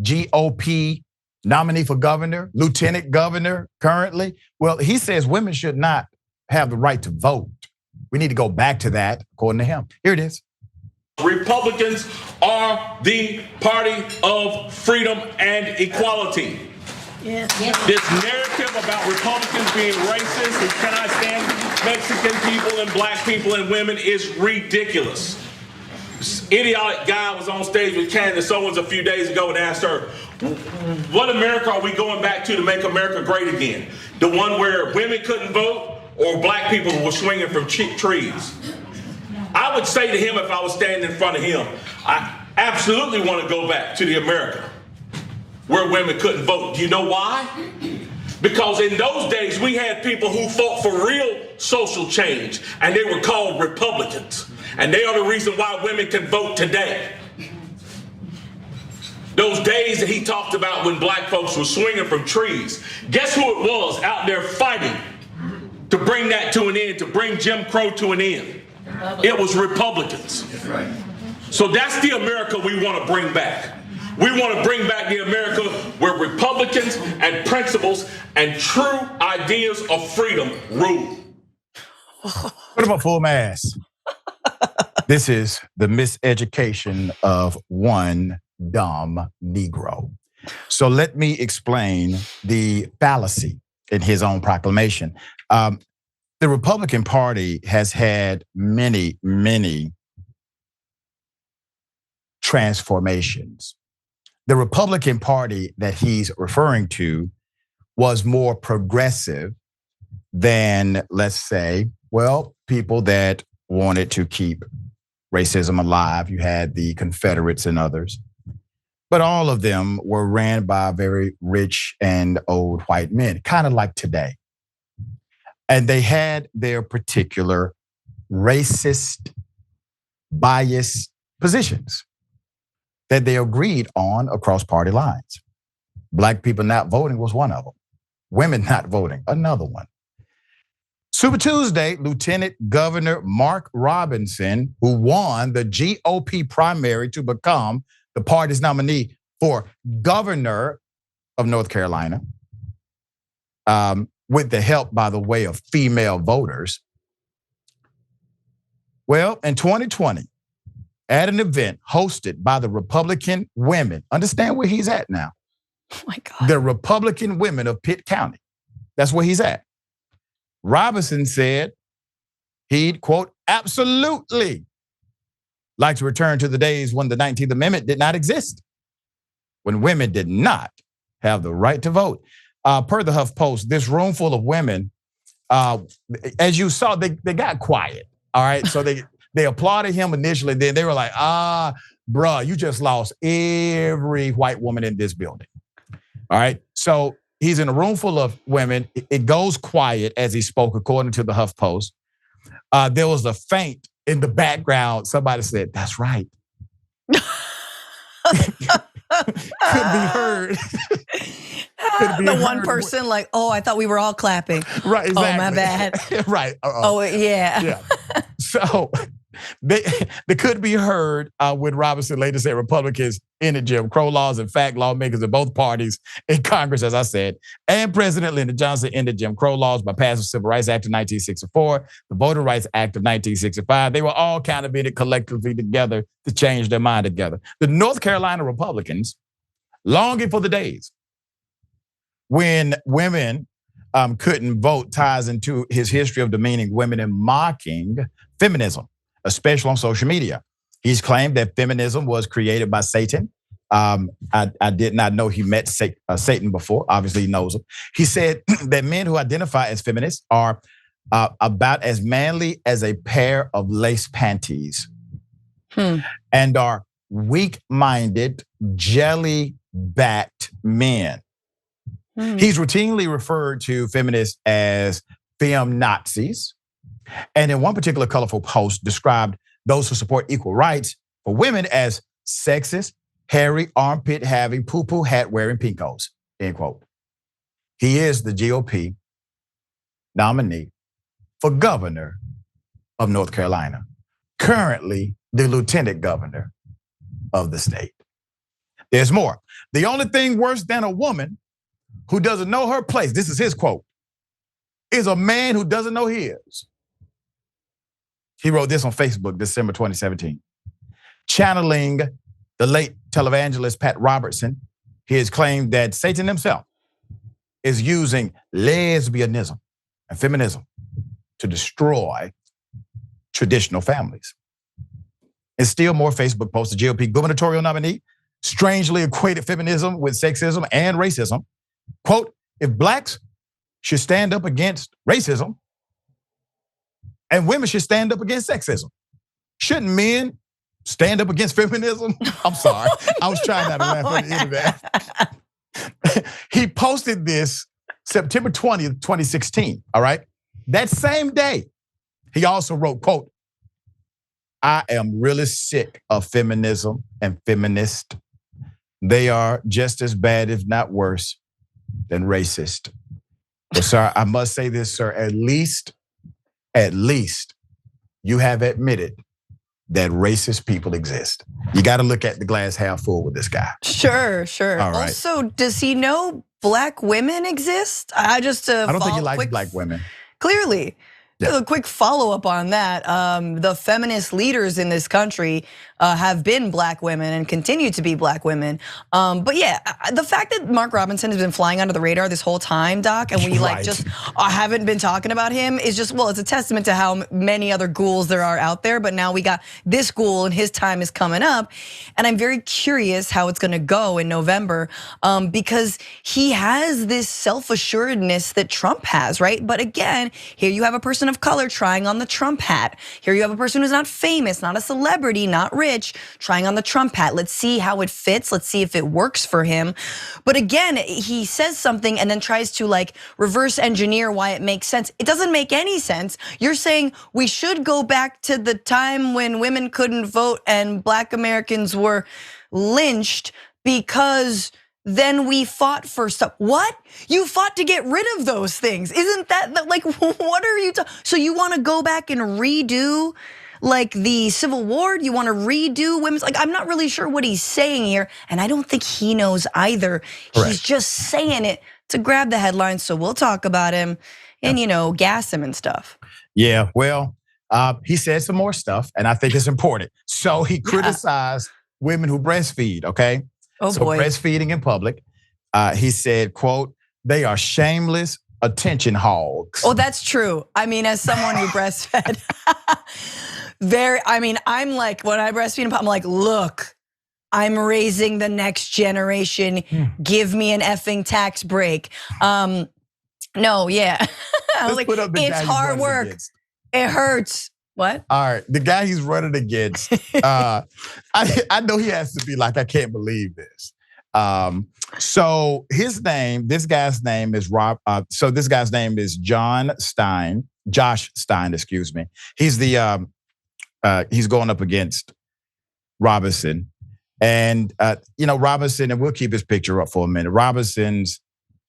GOP nominee for governor, lieutenant governor currently. Well, he says women should not have the right to vote. We need to go back to that, according to him. Here it is. Republicans are the party of freedom and equality. Yes. This narrative about Republicans being racist and cannot stand Mexican people and black people and women is ridiculous. This idiotic guy was on stage with Candace Owens a few days ago and asked her, what America are we going back to make America great again? The one where women couldn't vote or black people were swinging from trees? I would say to him, if I was standing in front of him, I absolutely want to go back to the America where women couldn't vote. Do you know why? Because in those days, we had people who fought for real social change, and they were called Republicans. And they are the reason why women can vote today. Those days that he talked about when black folks were swinging from trees, guess who it was out there fighting to bring that to an end, to bring Jim Crow to an end? It was Republicans. Right. So that's the America we want to bring back. We want to bring back the America where Republicans and principles and true ideas of freedom rule. What about full mass? This is the miseducation of one dumb Negro. So let me explain the fallacy in his own proclamation. The Republican Party has had many, many transformations. The Republican Party that he's referring to was more progressive than, let's say, well, people that wanted to keep racism alive. You had the Confederates and others. But all of them were ran by very rich and old white men, kind of like today. And they had their particular racist, biased positions that they agreed on across party lines. Black people not voting was one of them. Women not voting, another one. Super Tuesday, Lieutenant Governor Mark Robinson, who won the GOP primary to become the party's nominee for governor of North Carolina, with the help, by the way, of female voters. Well, in 2020, at an event hosted by the Republican women, understand where he's at now. Oh my God. The Republican women of Pitt County. That's where he's at. Robinson said he'd, quote, absolutely like to return to the days when the 19th Amendment did not exist, when women did not have the right to vote. Per the HuffPost, this room full of women, as you saw, they got quiet, all right? So they applauded him initially, then they were like, bruh, you just lost every white woman in this building, all right? So he's in a room full of women. It goes quiet as he spoke, according to the HuffPost. There was a faint in the background. Somebody said, that's right. Could be heard. The one person like, oh, I thought we were all clapping. Right, exactly. Oh, my bad. Right. Oh, yeah. Yeah. So they could be heard when Robinson later said Republicans ended Jim Crow laws. In fact, lawmakers of both parties in Congress, as I said, and President Lyndon Johnson ended Jim Crow laws by passing the Civil Rights Act of 1964, the Voting Rights Act of 1965. They were all countervened collectively together to change their mind together. The North Carolina Republicans, longing for the days when women couldn't vote, ties into his history of demeaning women and mocking feminism, especially on social media. He's claimed that feminism was created by Satan. I did not know he met Satan before. Obviously, he knows him. He said that men who identify as feminists are about as manly as a pair of lace panties and are weak-minded, jelly-backed men. He's routinely referred to feminists as femme Nazis. And in one particular colorful post, described those who support equal rights for women as sexist, hairy, armpit-having, poo-poo hat-wearing pinkos, end quote. He is the GOP nominee for governor of North Carolina, currently the lieutenant governor of the state. There's more. the only thing worse than a woman who doesn't know her place, this is his quote, is a man who doesn't know his. He wrote this on Facebook, December 2017. Channeling the late televangelist Pat Robertson, he has claimed that Satan himself is using lesbianism and feminism to destroy traditional families. And still more Facebook posts, the GOP gubernatorial nominee strangely equated feminism with sexism and racism. Quote, if blacks should stand up against racism and women should stand up against sexism, shouldn't men stand up against feminism? I'm sorry, I was trying not to laugh on the internet. He posted this September 20th, 2016, all right? That same day, he also wrote, quote, I am really sick of feminism and feminists. They are just as bad, if not worse, than racist. But sir, I must say this, sir, at least you have admitted that racist people exist. You got to look at the glass half full with this guy. Sure. All right. Also, does he know black women exist? I don't think he likes black women. Clearly. Yeah. A quick follow-up on that. The feminist leaders in this country have been black women and continue to be black women. But yeah, the fact that Mark Robinson has been flying under the radar this whole time, Doc, and we like just haven't been talking about him is just, well, it's a testament to how many other ghouls there are out there. But now we got this ghoul and his time is coming up. And I'm very curious how it's gonna go in November because he has this self-assuredness that Trump has, right? But again, here you have a person of color trying on the Trump hat. Here you have a person who's not famous, not a celebrity, not rich, trying on the Trump hat. Let's see how it fits. Let's see if it works for him. But again, he says something and then tries to like reverse engineer why it makes sense. It doesn't make any sense. You're saying we should go back to the time when women couldn't vote and black Americans were lynched because then we fought for stuff. What? You fought to get rid of those things. Isn't that like, what are you talking? So you want to go back and redo like the Civil War? You want to redo women's, like, I'm not really sure what he's saying here. And I don't think he knows either. Correct. He's just saying it to grab the headlines. So we'll talk about him and, gas him and stuff. Yeah, well, he said some more stuff and I think it's important. So he criticized women who breastfeed, okay? Oh so boy. Breastfeeding in public, he said, quote, they are shameless attention hogs. Oh, that's true. I mean, as someone who breastfed, I'm like, when I breastfeed, I'm like, look, I'm raising the next generation. Give me an effing tax break. No, yeah. I was like, it's hard work. It hurts. What? All right, the guy he's running against, I know he has to be like, I can't believe this. So this guy's name is this guy's name is Josh Stein, excuse me. He's he's going up against Robinson. And Robinson, and we'll keep his picture up for a minute. Robinson's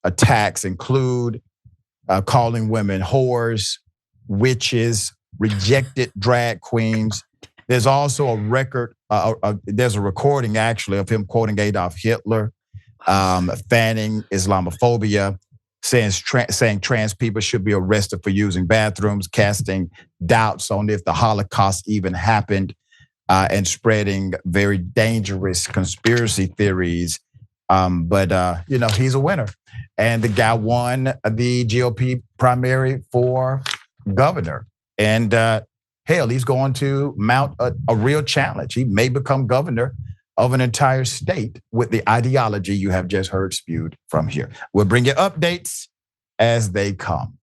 attacks include calling women whores, witches, rejected drag queens. There's also a record, there's a recording actually of him quoting Adolf Hitler, fanning Islamophobia, saying trans people should be arrested for using bathrooms, casting doubts on if the Holocaust even happened, and spreading very dangerous conspiracy theories. But he's a winner. And the guy won the GOP primary for governor. And hell, he's going to mount a real challenge. He may become governor of an entire state with the ideology you have just heard spewed from here. We'll bring you updates as they come.